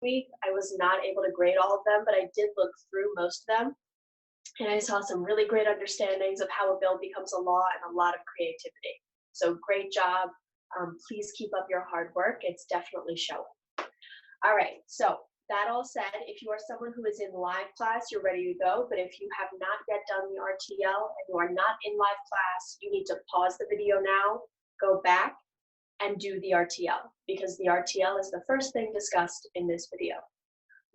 week. I was not able to grade all of them, but I did look through most of them. And I saw some really great understandings of how a bill becomes a law and a lot of creativity. So great job. Please keep up your hard work. It's definitely showing. All right, so that all said, if you are someone who is in live class, you're ready to go. But if you have not yet done the RTL and you are not in live class, you need to pause the video now, go back, and do the RTL, because the RTL is the first thing discussed in this video.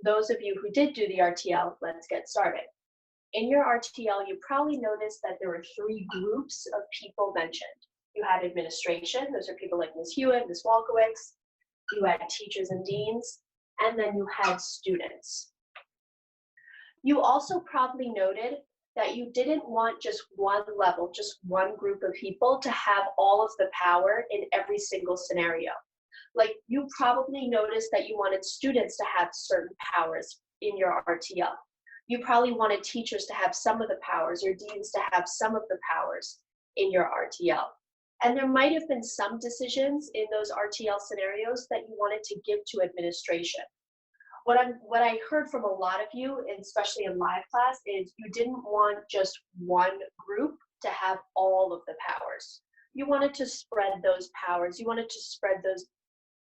Those of you who did do the RTL, let's get started. In your RTL, you probably noticed that there were 3 groups of people mentioned. You had administration, those are people like Ms. Hewitt, Ms. Walkowicz. You had teachers and deans, and then you had students. You also probably noted that you didn't want just one level, just one group of people to have all of the power in every single scenario. Like, you probably noticed that you wanted students to have certain powers in your RTL. You probably wanted teachers to have some of the powers, or deans to have some of the powers in your RTL. And there might have been some decisions in those RTL scenarios that you wanted to give to administration. What I heard from a lot of you, and especially in live class, is you didn't want just one group to have all of the powers. You wanted to spread those powers. You wanted to spread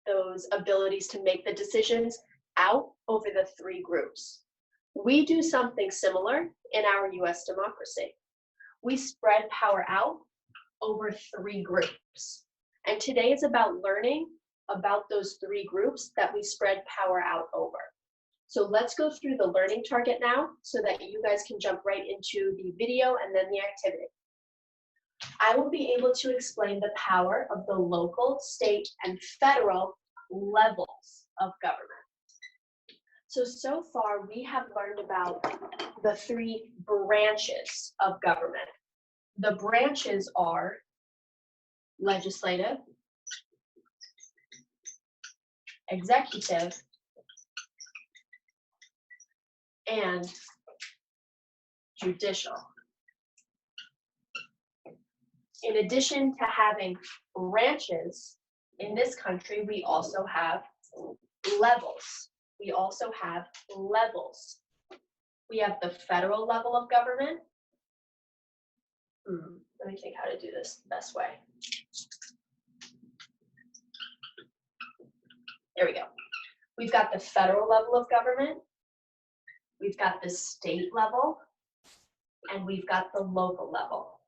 those abilities to make the decisions out over the 3 groups. We do something similar in our US democracy. We spread power out over 3 groups. And today is about learning about those 3 groups that we spread power out over. So let's go through the learning target now so that you guys can jump right into the video and then the activity. I will be able to explain the power of the local, state, and federal levels of government. So far we have learned about the 3 branches of government. The branches are legislative, executive, and judicial. In addition to having branches in this country, we also have levels. We also have levels. We have the federal level of government. Let me think how to do this the best way. There we go. We've got the federal level of government. We've got the state level. And we've got the local level.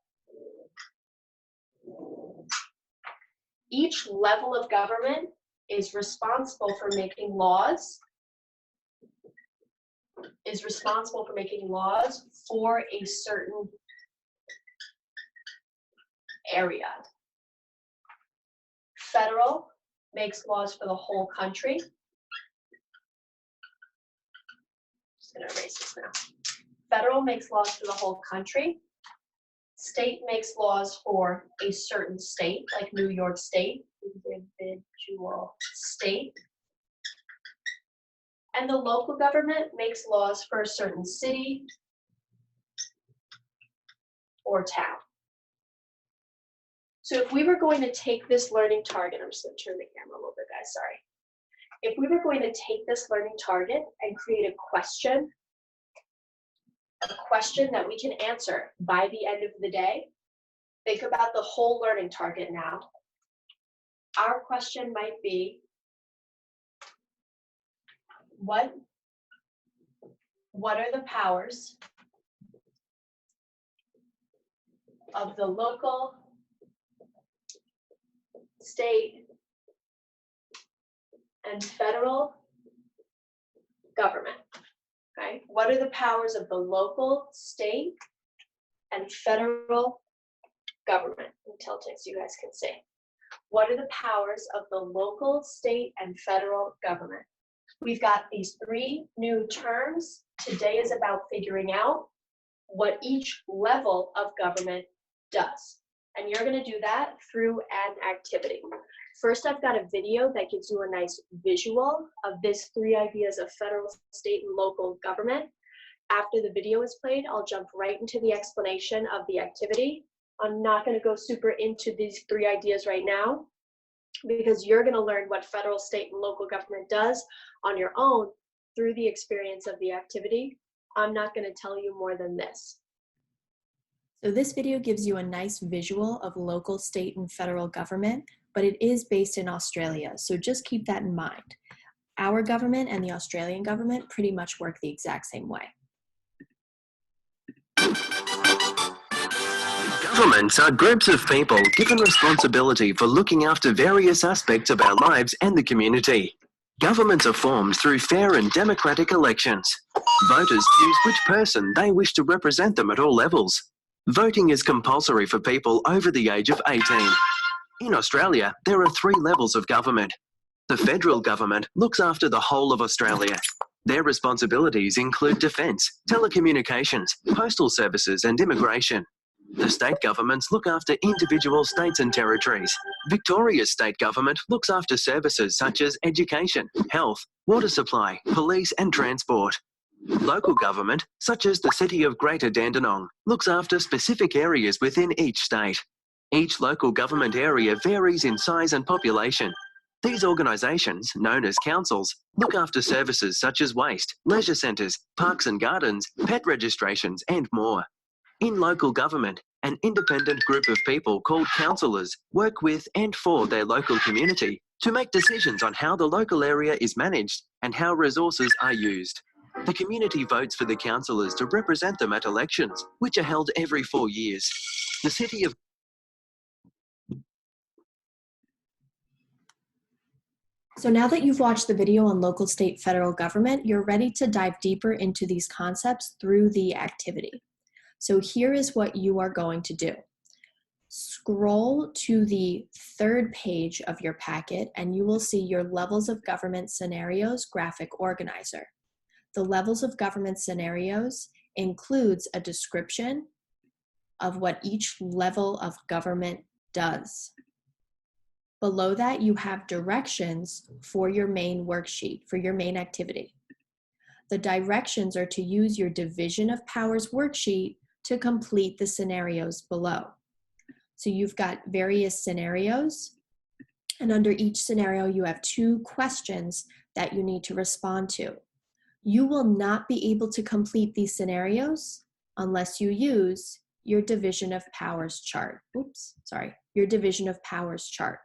Each level of government is responsible for making laws, for a certain area. Federal makes laws for the whole country. Just gonna erase this now. Federal makes laws for the whole country. State makes laws for a certain state, like New York State, individual state. And the local government makes laws for a certain city or town. So if we were going to take this learning target, I'm just going to turn the camera a little bit, guys, sorry. If we were going to take this learning target and create a question that we can answer by the end of the day, think about the whole learning target now. Our question might be, what are the powers of the local, state, and federal government? Okay, what are the powers of the local, state, and federal government? Let me tilt it so you guys can see. What are the powers of the local, state, and federal government? We've got these 3 new terms. Today is about figuring out what each level of government does. And you're going to do that through an activity. First, I've got a video that gives you a nice visual of these 3 ideas of federal, state, and local government. After the video is played, I'll jump right into the explanation of the activity. I'm not going to go super into these 3 ideas right now. because you're going to learn what federal, state, and local government does on your own through the experience of the activity. I'm not going to tell you more than this. So this video gives you a nice visual of local, state, and federal government, but it is based in Australia, so just keep that in mind. Our government and the Australian government pretty much work the exact same way. Governments are groups of people given responsibility for looking after various aspects of our lives and the community. Governments are formed through fair and democratic elections. Voters choose which person they wish to represent them at all levels. Voting is compulsory for people over the age of 18. In Australia, there are 3 levels of government. The federal government looks after the whole of Australia. Their responsibilities include defence, telecommunications, postal services and immigration. The state governments look after individual states and territories. Victoria's state government looks after services such as education, health, water supply, police and transport. Local government, such as the City of Greater Dandenong, looks after specific areas within each state. Each local government area varies in size and population. These organisations, known as councils, look after services such as waste, leisure centres, parks and gardens, pet registrations and more. In local government, an independent group of people called councillors work with and for their local community to make decisions on how the local area is managed and how resources are used. The community votes for the councillors to represent them at elections, which are held every 4 years. The City of So now that you've watched the video on local, state, federal government, you're ready to dive deeper into these concepts through the activity. So here is what you are going to do. Scroll to the 3rd page of your packet and you will see your Levels of Government Scenarios graphic organizer. The Levels of Government Scenarios includes a description of what each level of government does. Below that, you have directions for your main worksheet, for your main activity. The directions are to use your Division of Powers worksheet to complete the scenarios below. So you've got various scenarios, and under each scenario, you have 2 questions that you need to respond to. You will not be able to complete these scenarios unless you use your Division of Powers chart. Your Division of Powers chart.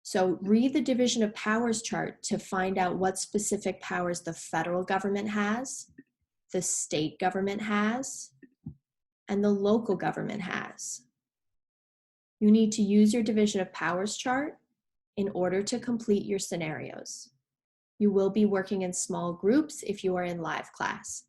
So read the Division of Powers chart to find out what specific powers the federal government has, the state government has, and the local government has. You need to use your Division of Powers chart in order to complete your scenarios. You will be working in small groups if you are in live class.